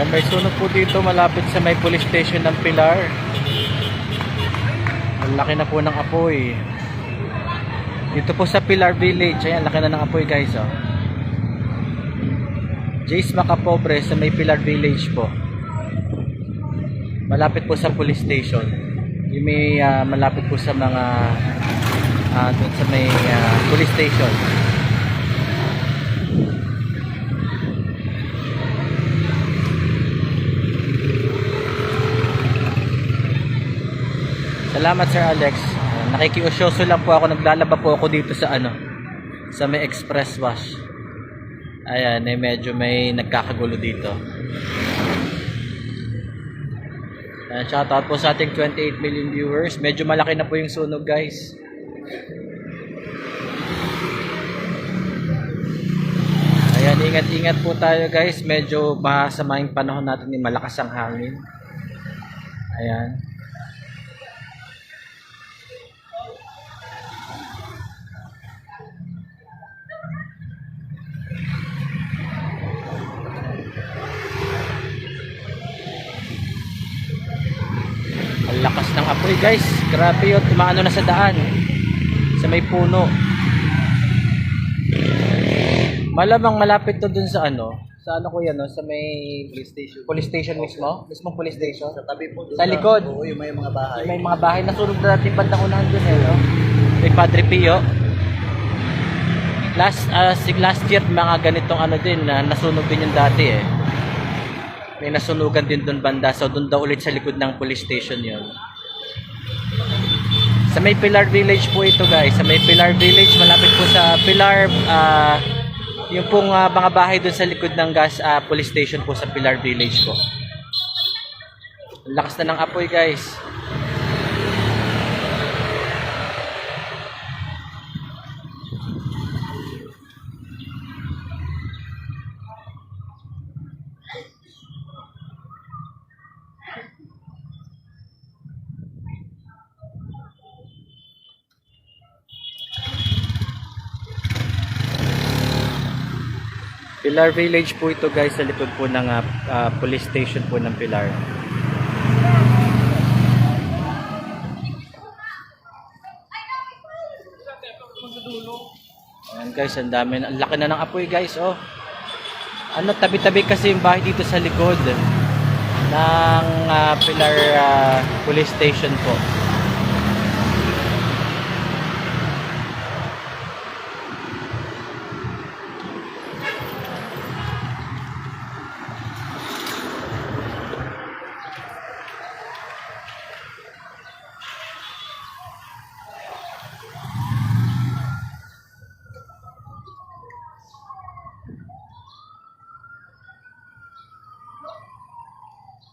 May sunog po dito malapit sa may police station ng Pilar. Ang laki na po ng apoy. Dito po sa Pilar Village. Ayan, laki na ng apoy guys, oh. Jace Macapobre sa may Pilar Village po. Malapit po sa police station. Yung may malapit po sa mga doon sa may police station. Salamat Sir Alex. Nakikiusyoso lang po ako, naglalaba po ako dito sa sa may express wash. Ayan, medyo may nagkakagulo dito. Shoutout po sa ating 28 million viewers. Medyo malaki na po yung sunog guys. Ayan, ingat-ingat po tayo guys. Medyo masama yung panahon natin, malakas ang hangin. Ayan. Ang lakas ng apoy guys. Grabe yun. Umaano na sa daan. Sa may puno. Malamang malapit to dun sa sa ko yan, sa may Police station. police station mismo. Mismong police station. Sa tabi po. Sa likod. Oo, yung may mga bahay. May mga bahay. Nasunog na natin bandang unahan dun no? May Padre Pio. Last year mga ganitong din nasunog din yung dati eh. May nasunugan din doon banda, so doon daw ulit sa likod ng police station yon. Sa may Pilar Village po ito guys, sa may Pilar Village, malapit po sa Pilar, yung pong mga bahay doon sa likod ng police station po sa Pilar Village po. Ang lakas na ng apoy guys. Pilar Village po ito guys, sa likod po ng police station po ng Pilar. Ayan guys, ang dami, ang laki na ng apoy guys, oh. Tabi-tabi kasi yung bahay dito sa likod ng Pilar police station po.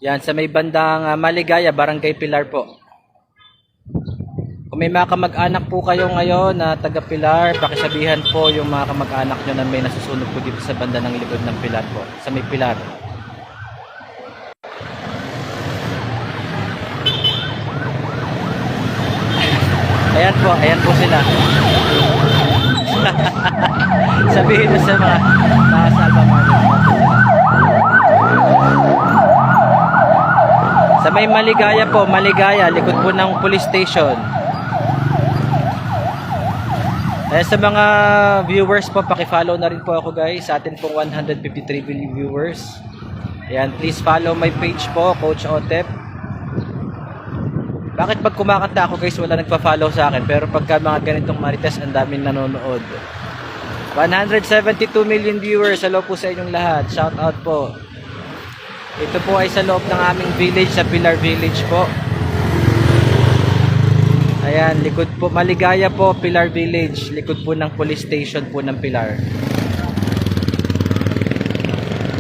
Yan, sa may bandang Maligaya, Barangay Pilar po. Kung may mga kamag-anak po kayo ngayon na taga Pilar, pakisabihan po yung mga kamag-anak nyo na may nasusunog po dito sa banda ng likod ng Pilar po. Sa may Pilar. Ayan po sila. Sabihin mo sa mga salva mga sa may Maligaya po, Maligaya, likod po ng police station. Sa mga viewers po, paki-follow na rin po ako guys, sa atin pong 153 billion viewers. Ayan, please follow my page po, Coach Otep. Bakit pag kumakanta ako guys, wala nagpa-follow sa akin, pero pagka mga ganitong marites, ang daming nanonood. 172 million viewers, hello po sa inyong lahat, shout out po. Ito po ay sa loob ng aming village, sa Pilar Village po. Ayan, likod po, Maligaya po, Pilar Village. Likod po ng police station po ng Pilar.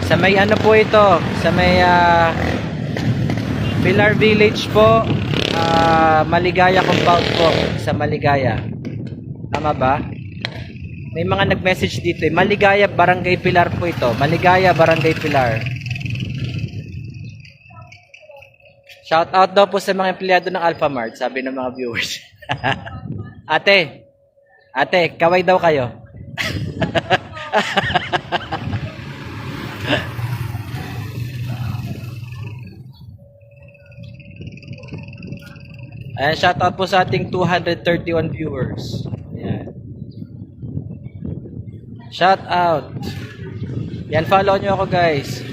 Sa may po ito, sa may Pilar Village po, Maligaya compound po, sa Maligaya. Tama ba? May mga nag-message dito eh. Maligaya, Barangay Pilar po ito. Maligaya, Barangay Pilar. Shout out daw po sa mga empleyado ng Alphamart, sabi ng mga viewers. Ate, kaway daw kayo. Ayan, shoutout po sa ating 231 viewers. Ayan. Shoutout. Yan, follow nyo ako guys.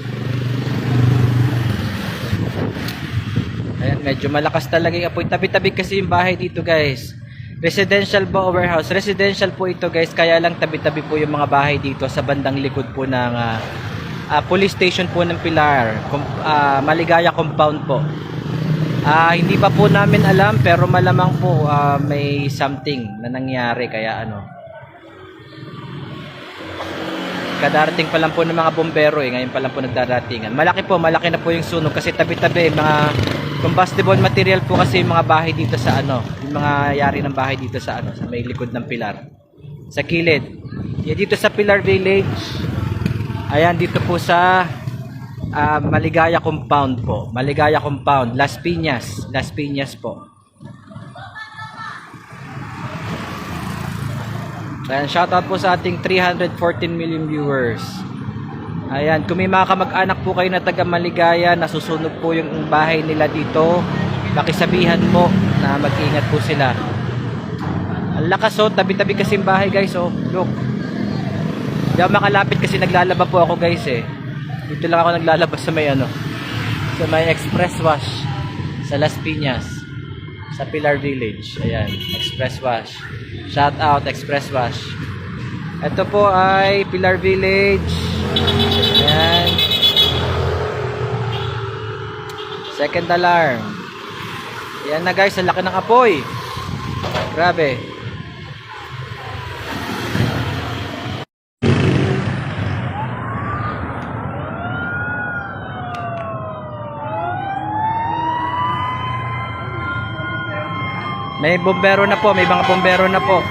Ayan, medyo malakas talaga yung apoy. Tabi-tabi kasi yung bahay dito guys. Residential ba o warehouse? Residential po ito guys, kaya lang tabi-tabi po yung mga bahay dito sa bandang likod po ng police station po ng Pilar. Maligaya compound po. Hindi pa po namin alam pero malamang po may something na nangyari kaya ano. Kadarating pa lang po ng mga bombero ngayon pa lang po nagdaratingan. Malaki na po yung sunog kasi tabi-tabi mga combustible material po kasi yung mga bahay dito sa ano, yung mga yari ng bahay dito sa ano, sa may likod ng Pilar. Sa kilid. Yan dito sa Pilar Village. Ayan dito po sa Maligaya Compound po. Maligaya Compound, Las Piñas. Las Piñas po. Ayan, shoutout po sa ating 314 million viewers. Ayan, kung may mga kamag-anak po kayo na taga Maligaya, nasusunog po yung bahay nila dito, pakisabihan po na mag-ingat po sila. Ang lakas oh, tabi-tabi kasi yung bahay guys oh. Look. Hindi ako makalapit kasi naglalaba po ako guys eh. Dito lang ako naglalabas sa may ano, sa may express wash sa Las Piñas, sa Pilar Village. Ayan, express wash. Shout out express wash. Ito po ay Pilar Village. Ayan. Second alarm. Ayan na guys, ang laki ng apoy. Grabe. May bombero na po, may mga bombero na po.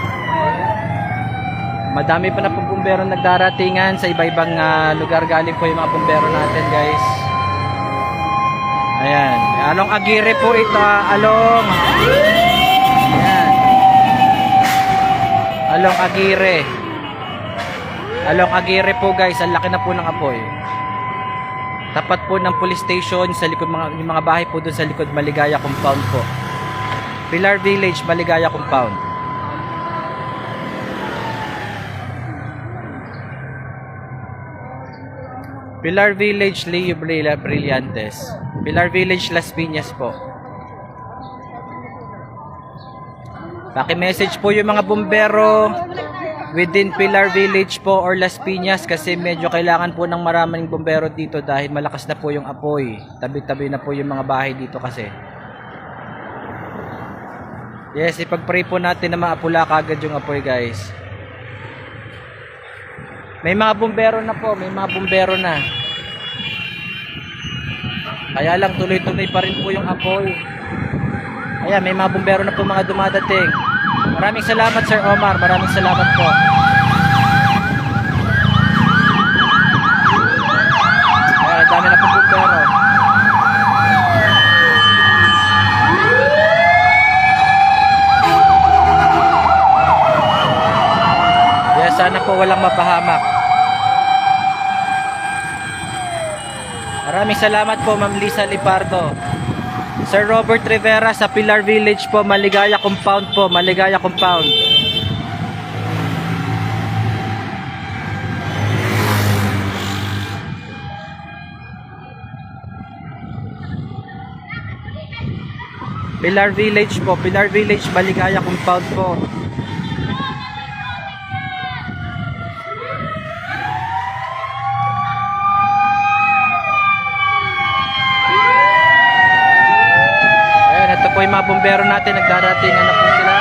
Madami pa na po bombero nagdaratingan sa iba-ibang lugar galing po yung mga bombero natin, guys. Ayan, Along Aguirre po ito, Along. Ayan. Along Aguirre. Along Aguirre po, guys, ang laki na po ng apoy. Tapat po ng police station sa likod yung mga bahay po doon sa likod Maligaya Compound po. Pilar Village, Maligaya Compound. Pilar Village, Leo Brillantes. Pilar Village, Las Piñas po. Paki-message po yung mga bombero within Pilar Village po or Las Piñas kasi medyo kailangan po ng maraming bombero dito dahil malakas na po yung apoy. Tabi-tabi na po yung mga bahay dito kasi. Yes, ipag-pray po natin na maapula kagad yung apoy, guys. May mga bumbero na po, may mga bumbero na. Kaya lang tuloy-tuloy pa rin po yung apoy. Ayan, may mga bumbero na po mga dumadating. Maraming salamat, Sir Omar. Maraming salamat po. Ayan, ang dami na po bumbero. Sana po walang mapahamak. Maraming salamat po, Ma'am Lisa Lipardo. Sir Robert Rivera sa Pilar Village po, Maligaya Compound po, Maligaya Compound. Pilar Village po, Pilar Village, Maligaya Compound po. Po yung mga bombero natin nagdaratingan na po sila.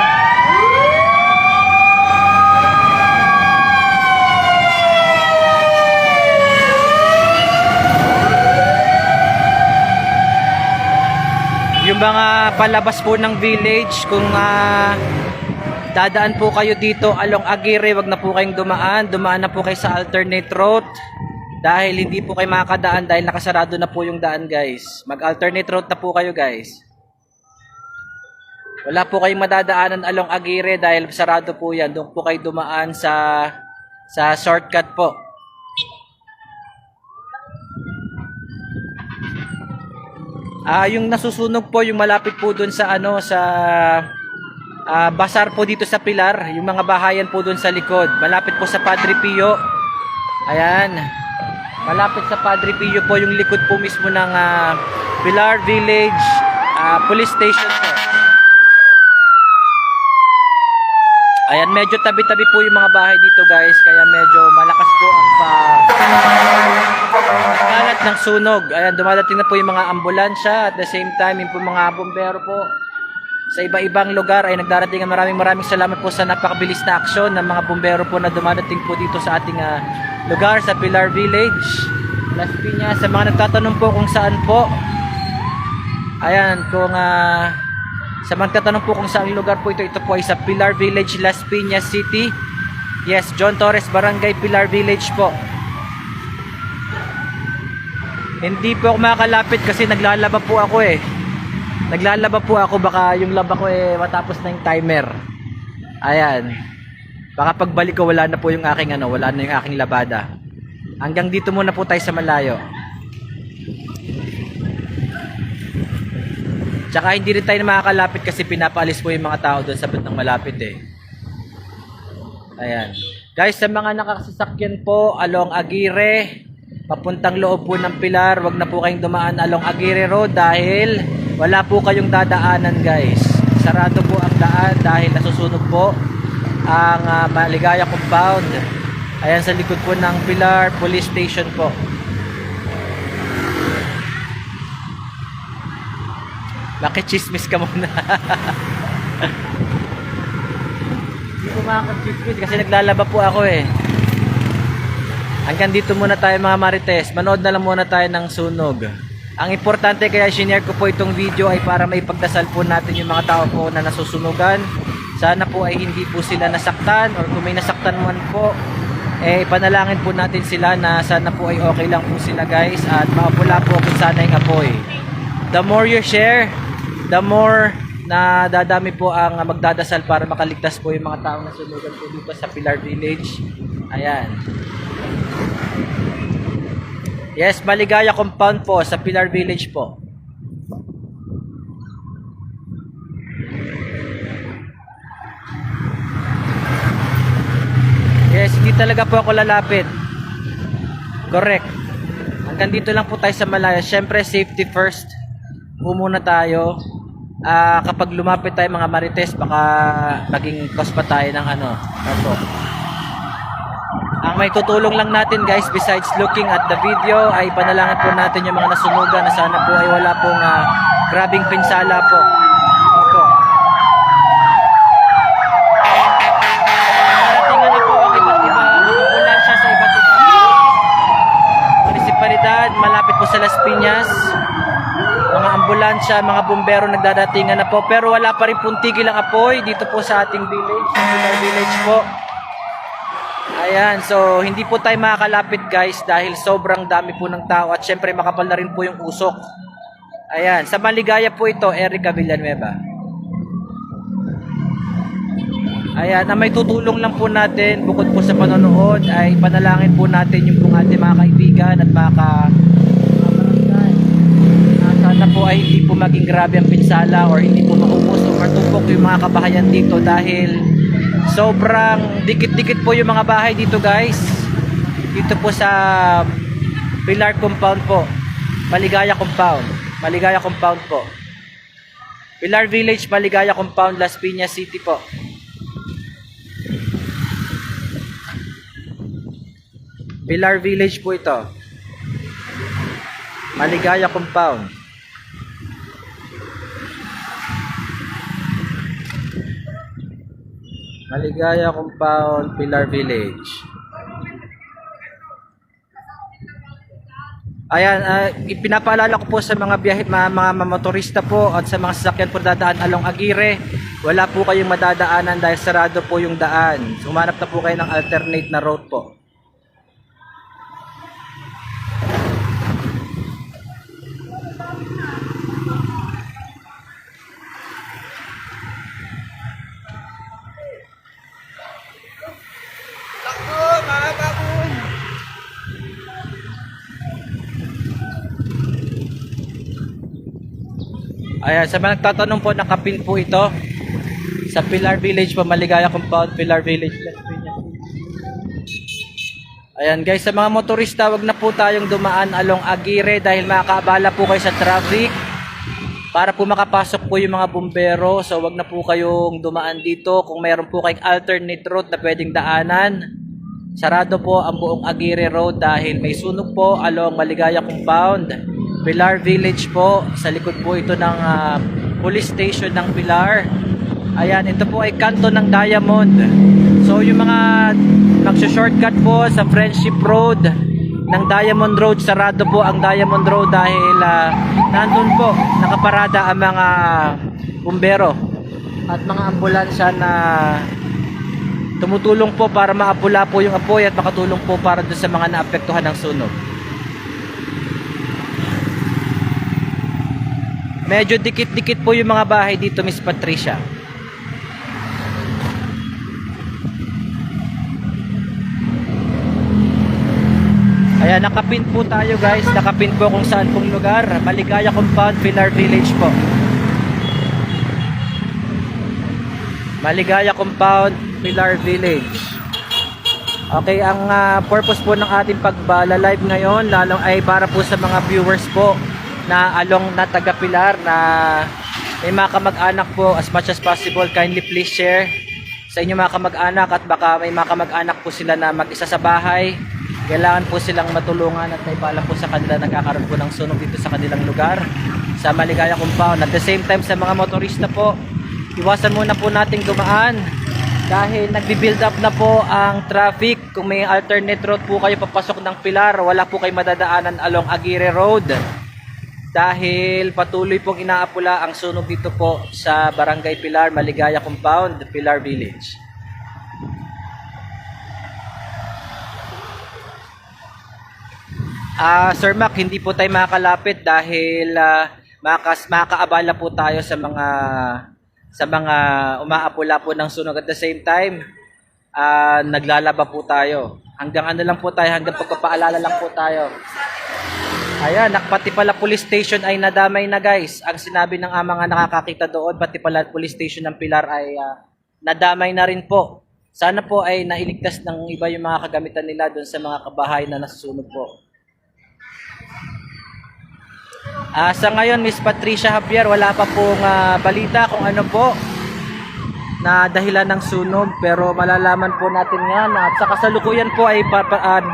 Yung mga palabas po ng village, kung dadaan po kayo dito along Aguirre, wag na po kayong dumaan na po kayo sa alternate route dahil hindi po kayo makakadaan dahil nakasarado na po yung daan, guys. Mag alternate route na po kayo, guys. Wala po kayong madadaanan along Aguirre dahil sarado po yan. Doon po kayo dumaan sa shortcut po. Yung nasusunog po, yung malapit po dun sa ano, sa basar po dito sa Pilar, yung mga bahayan po dun sa likod. Malapit po sa Padre Pio. Ayan. Malapit sa Padre Pio po yung likod po mismo ng Pilar Village Police Station po. Ayan, medyo tabi-tabi po yung mga bahay dito guys, kaya medyo malakas po ang kalat ng sunog. Ayan, dumadating na po yung mga ambulansya, at the same time yung po mga bumbero po sa iba-ibang lugar ay nagdarating. Maraming salamat po sa napakabilis na aksyon ng mga bumbero po na dumadating po dito sa ating lugar sa Pilar Village, Las Piñas. Sa mga nagtatanong po kung saan po, ayan, kung sa magtatanong po kung saan lugar po ito po ay sa Pilar Village, Las Piñas City. Yes, John Torres Barangay, Pilar Village po. Hindi po ako makakalapit kasi naglalaba po ako eh. Naglalaba po ako, baka yung laba ko matapos na yung timer. Ayan. Baka pagbalik ko wala na po yung aking wala na yung aking labada. Hanggang dito muna po tayo sa malayo. Tsaka hindi rin tayo na makakalapit kasi pinapaalis po yung mga tao doon sa bandang malapit eh. Ayan. Guys, sa mga nakasasakyan po along Aguirre, papuntang loob po ng Pilar, wag na po kayong dumaan along Aguirre Road dahil wala po kayong dadaanan guys. Sarado po ang daan dahil nasusunog po ang Maligaya Compound. Ayan, sa likod po ng Pilar Police Station po. Bakit chismis ka muna? Hindi ko makakachismis kasi naglalaba po ako eh. Hanggang dito muna tayo mga Marites. Manood na lang muna tayo ng sunog. Ang importante kaya sinare ko po itong video ay para maipagdasal po natin yung mga tao po na nasusunugan. Sana po ay hindi po sila nasaktan, or kung may nasaktan man po, panalangin po natin sila na sana po ay okay lang po sila guys, at maapula po kung sana yung apoy. The more you share, the more na dadami po ang magdadasal para makaligtas po yung mga taong nasunugan po dito sa Pilar Village. Ayan. Yes, Maligaya Compound po sa Pilar Village po. Yes, hindi talaga po ako lalapit. Correct. Hanggang dito lang po tayo sa malaya. Siyempre, safety first. Muna tayo. Kapag lumapit tayo mga Marites, baka maging cause pa tayo ng Opo. Ang may tutulong lang natin guys, besides looking at the video, ay panalangin po natin yung mga nasunugan na sana po ay wala pong grabing pinsala po. Opo. Paratingan na po ang iba't iba ambulansya sa iba't ibang munisipalidad, malapit po sa Las Piñas. Mga ambulansya, mga bumbero nagdadatingan na po, pero wala pa rin pong tigil ang apoy dito po sa ating village, sa Pilar Village po. Ayan, so hindi po tayo makakalapit guys dahil sobrang dami po ng tao, at syempre makapal na rin po yung usok. Ayan, sa Maligaya po ito, Erica Villanueva. Ayan, na may tutulong lang po natin bukod po sa panonood ay panalangin po natin yung pong ating mga kaibigan at mga barangay. Sana po ay hindi po maging grabe ang pinsala or hindi po maubos o matupok yung mga kabahayan dito dahil sobrang dikit-dikit po yung mga bahay dito guys. Dito po sa Pilar Compound po. Maligaya Compound. Maligaya Compound po. Pilar Village, Maligaya Compound, Las Piñas City po. Pilar Village po ito. Maligaya Compound. Maligaya Compound, Pilar Village. Ayan, ipinapaalala ko po sa mga biyahe, mga motorista po at sa mga sasakyan po dadaan along Aguirre, wala po kayong madadaanan dahil sarado po yung daan. Humanap na po kayo ng alternate na road po. Ayan, sa mga nagtatanong po, nakapin po ito sa Pilar Village po, Maligaya Compound, Pilar Village, Las Piñas. Ayan guys, sa mga motorista, wag na po tayong dumaan along Aguirre dahil makakaabala po kayo sa traffic. Para po makapasok po yung mga bumbero, so wag na po kayong dumaan dito. Kung mayroon po kayong alternate route na pwedeng daanan, sarado po ang buong Aguirre Road dahil may sunog po along Maligaya Compound, Pilar Village po. Sa likod po ito ng police station ng Pilar. Ayan, ito po ay kanto ng Diamond. So yung mga magsho-shortcut po sa Friendship Road ng Diamond Road, sarado po ang Diamond Road dahil nandun po nakaparada ang mga bumbero at mga ambulansya na tumutulong po para maapula po yung apoy at makatulong po para doon sa mga naapektuhan ng sunog. Medyo dikit-dikit po yung mga bahay dito, Miss Patricia. Ayan, nakapin po tayo guys. Nakapin po kung saan pong lugar. Maligaya Compound, Pilar Village po. Maligaya Compound, Pilar Village. Okay, ang purpose po ng ating pagba-live ngayon lalong ay para po sa mga viewers po na along na taga Pilar na may mga kamag-anak po. As much as possible, kindly please share sa inyo mga kamag-anak at baka may mga kamag-anak po sila na mag-isa sa bahay. Kailangan po silang matulungan at naipaalam po sa kanila nagkakaroon po ng sunog dito sa kanilang lugar sa Maligaya Compound. At the same time sa mga motorista po, iwasan muna po nating dumaan dahil nagbi-build up na po ang traffic. Kung may alternate route po kayo papasok ng Pilar, wala po kayo madadaanan along Aguirre Road dahil patuloy pong inaapula ang sunog dito po sa Barangay Pilar, Maligaya Compound, Pilar Village. Sir Mac, hindi po tayo makakalapit dahil makakaabala po tayo sa mga umaapula po ng sunog. At the same time, naglalaba po tayo. Hanggang ano lang po tayo, hanggang pagpapaalala lang po tayo. Ayan, pati pala police station ay nadamay na guys. Ang sinabi ng mga nakakakita doon, pati pala police station ng Pilar ay nadamay na rin po. Sana po ay nailigtas ng iba yung mga kagamitan nila doon sa mga kabahay na nasusunog po. Sa ngayon, Miss Patricia Javier, wala pa pong balita kung ano po na dahilan ng sunog, pero malalaman po natin yan. At sa kasalukuyan po ay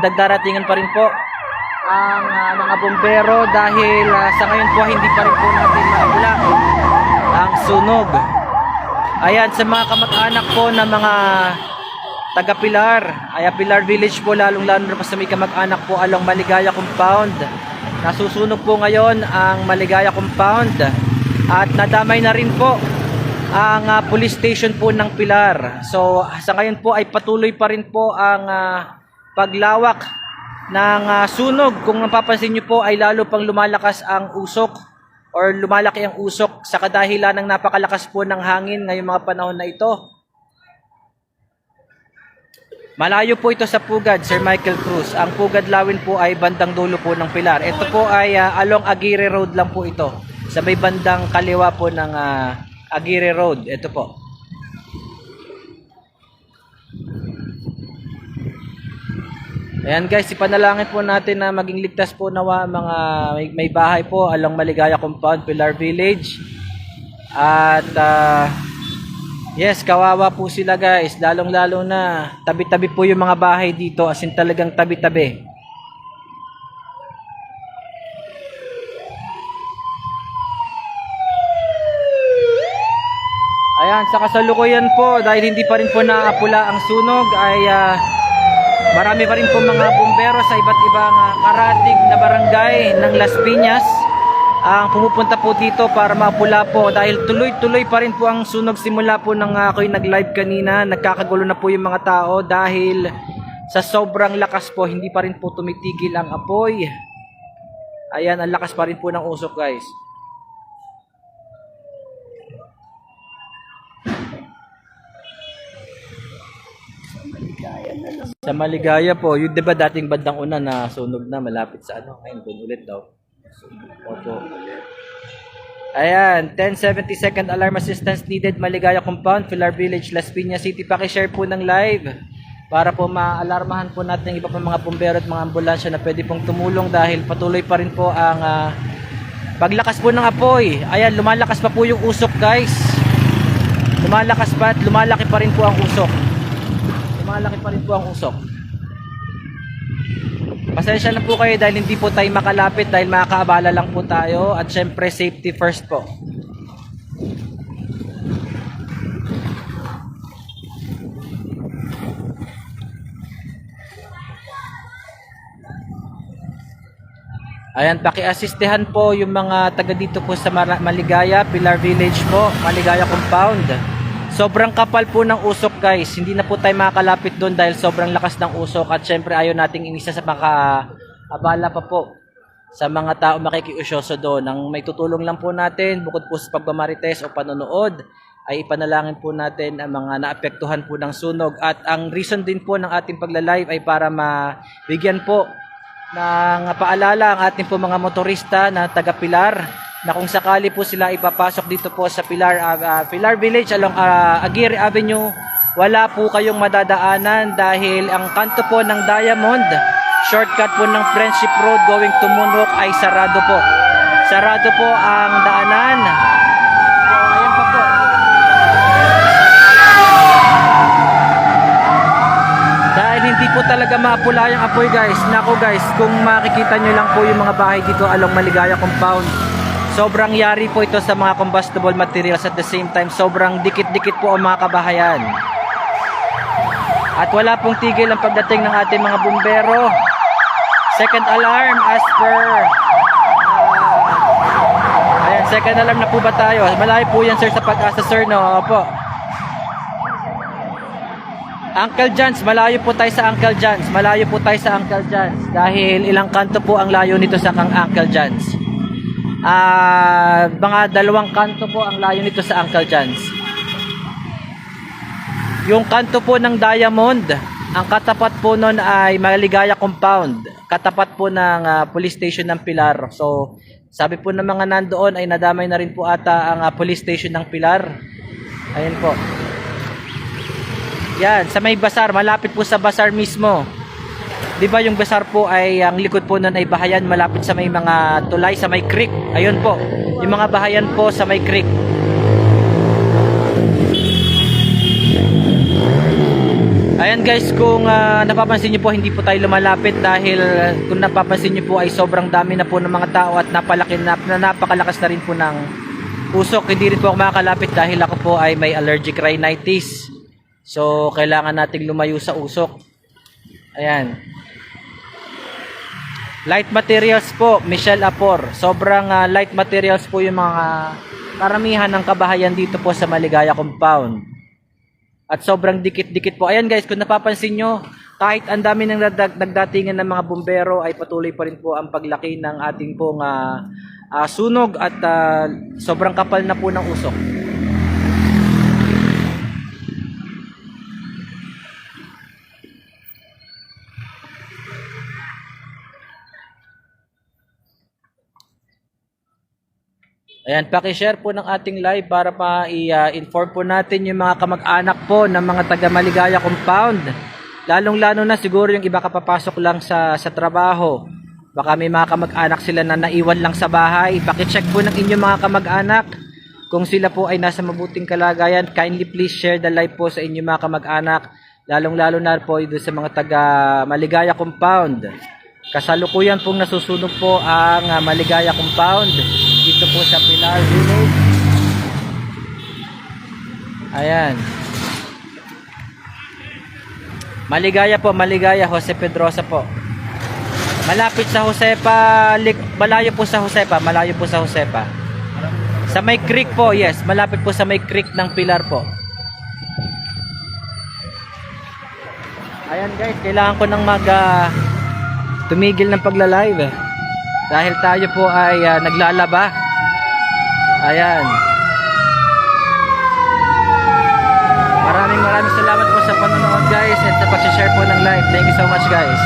dagdaratingan pa rin po ang mga bumbero dahil sa ngayon po hindi pa rin po natin maabula ang sunog. Ayan, sa mga kamag-anak po na mga taga Pilar, Pilar Village po, lalong-lalo na sa may kamag-anak po along Maligaya Compound. Nasusunog po ngayon ang Maligaya Compound at nadamay na rin po ang police station po ng Pilar. So sa ngayon po ay patuloy pa rin po ang paglawak ng sunog. Kung napapansin nyo po ay lalo pang lumalakas ang usok or lumalaki ang usok sa kadahilan ng napakalakas po ng hangin ngayong mga panahon na ito. Malayo po ito sa Pugad, Sir Michael Cruz. Ang Pugad Lawin po ay bandang dulo po ng Pilar. Ito po ay along Aguirre Road lang po ito. Sa may bandang kaliwa po ng Aguirre Road. Ito po. Ayan guys, ipanalangin po natin na maging ligtas po nawa mga may bahay po along Maligaya Compound, Pilar Village. At yes, kawawa po sila guys, lalong-lalo na tabi-tabi po yung mga bahay dito, as in talagang tabi-tabi. Ayan, sa kasalukuyan po, dahil hindi pa rin po naapula ang sunog, ay marami pa rin po mga bumbero sa iba't ibang karatig na barangay ng Las Piñas ang pumupunta po dito para maapula po dahil tuloy-tuloy pa rin po ang sunog simula po nang ako'y nag-live kanina. Nagkakagulo na po yung mga tao dahil sa sobrang lakas po hindi pa rin po tumitigil ang apoy. Ayan, ang lakas pa rin po ng usok guys. Sa Maligaya po, yung diba dating bandang una na sunog na malapit sa ano, ngayon doon ulit daw. Opo. Ayan, 10:70 second alarm assistance needed, Maligaya Compound, Pilar Village, Las Piñas City. Paki-share po ng live para po maalarmahan po natin yung iba pang mga bumbero at mga ambulansya na pwede pong tumulong dahil patuloy pa rin po ang paglakas po ng apoy. Ayan, lumalakas pa po yung usok, guys. Lumalakas pa at lumalaki pa rin po ang usok. Lumalaki pa rin po ang usok. Pasensya na po kayo dahil hindi po tayo makalapit dahil makakaabala lang po tayo at syempre safety first po. Ayan, paki-assistehan po yung mga taga dito po sa Maligaya, Pilar Village po, Maligaya Compound. Sobrang kapal po ng usok, guys. Hindi na po tayo makakalapit doon dahil sobrang lakas ng usok at syempre ayaw nating inisa sa makaabala pa po sa mga tao makikiusyoso doon. Ang may tutulong lang po natin bukod po sa pagmamarites o panonood ay ipanalangin po natin ang mga naapektuhan po ng sunog. At ang reason din po ng ating pagla-live ay para mabigyan po ng paalala ang ating po mga motorista na taga Pilar na kung sakali po sila ipapasok dito po sa Pilar Village along Aguirre Avenue, wala po kayong madadaanan dahil ang kanto po ng Diamond, shortcut po ng Friendship Road going to Munroc ay sarado po. Sarado po ang daanan. So, ayan pa po. Dahil hindi po talaga maapula yung apoy, guys. Nako guys, kung makikita nyo lang po yung mga bahay dito along Maligaya Compound, sobrang yari po ito sa mga combustible materials at the same time sobrang dikit-dikit po ang mga kabahayan. At wala pong tigil ang pagdating ng ating mga bumbero. Second alarm as per ayan, second alarm na po ba tayo? Malayo po yan sir sa Pag-asa sir, no? Opo. Uncle Jans, malayo po tayo sa Uncle Jans. Malayo po tayo sa Uncle Jans dahil ilang kanto po ang layo nito sa Uncle Jans. Mga 2 kanto po ang layo nito sa Uncle Jans. Yung kanto po ng Diamond, ang katapat po nun ay Maligaya Compound, katapat po ng police station ng Pilar. So sabi po ng mga nandoon ay nadamay na rin po ata ang police station ng Pilar. Ayun po. Yan, sa may basar, malapit po sa basar mismo. 'Di ba yung basar po ay ang likod po nun ay bahayan malapit sa may mga tulay sa may creek. Ayun po, yung mga bahayan po sa may creek. Ayan guys, kung napapansin niyo po hindi po tayo lumalapit dahil kung napapansin niyo po ay sobrang dami na po ng mga tao at napakalakas na rin po ng usok. Hindi rin po ako makakalapit dahil ako po ay may allergic rhinitis. So kailangan nating lumayo sa usok. Ayan. Light materials po, Michelle Apor. Sobrang light materials po yung mga karamihan ng kabahayan dito po sa Maligaya Compound. At sobrang dikit-dikit po. Ayan guys, kung napapansin nyo, kahit ang dami ng nagdatingan ng mga bumbero ay patuloy pa rin po ang paglaki ng ating pong sunog at sobrang kapal na po ng usok. Ayan, paki-share po ng ating live para pa-inform po natin yung mga kamag-anak po ng mga taga Maligaya Compound. Lalong-lalo na siguro yung iba kapapasok lang sa trabaho. Baka may mga kamag-anak sila na naiwan lang sa bahay. Paki-check po ng inyong mga kamag-anak kung sila po ay nasa mabuting kalagayan. Kindly please share the live po sa inyong mga kamag-anak. Lalong-lalo na po doon sa mga taga Maligaya Compound. Kasalukuyan pong nasusunog po ang Maligaya Compound dito po sa Pilar Village. Ayan. Maligaya po, Maligaya, Jose Pedrosa po. Malapit sa Josepa, malayo po sa Josepa, malayo po sa Josepa. Sa may creek po, yes, malapit po sa may creek ng Pilar po. Ayan guys, kailangan ko nang tumigil ng pagla-live dahil tayo po ay naglalaba. Ayan. Maraming salamat po sa panonood guys at sa pag-share po ng live. Thank you so much guys.